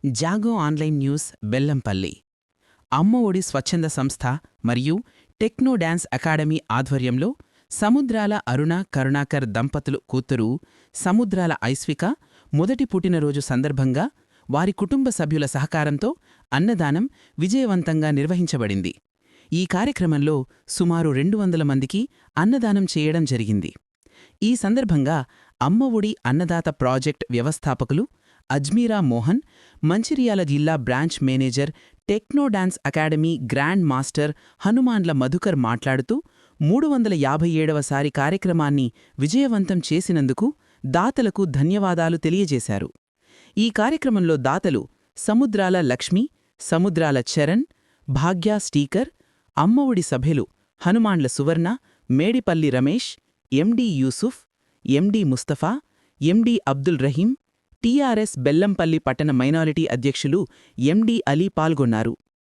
జాగో online news Bellampalli అమ్మ ఒడి స్వచ్ఛంద సంస్థ మరియు టెక్నో డాన్స్ అకాడమీ ఆధ్వర్యంలో సముద్రాల అరుణ కరుణాకర్ దంపతులు కూతురు సముద్రాల ఐస్విక మొదటి పుట్టినరోజు సందర్భంగా వారి కుటుంబ సభ్యుల సహకారంతో అన్నదానం విజయవంతంగా నిర్వహించబడింది. ఈ కార్యక్రమంలో సుమారు 200 మందికి అన్నదానం చేయడం జరిగింది. ఈ సందర్భంగా అమ్మ ఒడి అన్నదాత ప్రాజెక్ట్ వ్యవస్థాపకులు అజ్మీరా మోహన్, మంచిర్యాల జిల్లా branch manager Techno Dance Academy grand master Hanumanla Madhukar మాట్లాడుతూ 357వ కార్యక్రమాన్ని విజయవంతం చేసినందుకు దాతలకు ధన్యవాదాలు తెలియజేశారు. ఈ కార్యక్రమంలో దాతలు సముద్రాల లక్ష్మి, సముద్రాల చరణ్, భాగ్య స్టీకర్, అమ్మఒడి సభ్యులు హనుమాన్ల సువర్ణ, మేడిపల్లి రమేష్, ఎండి యూసుఫ్, ఎండి ముస్తఫా, ఎండి అబ్దుల్ రహీం, టీఆర్ఎస్ బెల్లంపల్లి పట్టణ మైనారిటీ అధ్యక్షులు ఎండి అలీ పాల్గొన్నారు.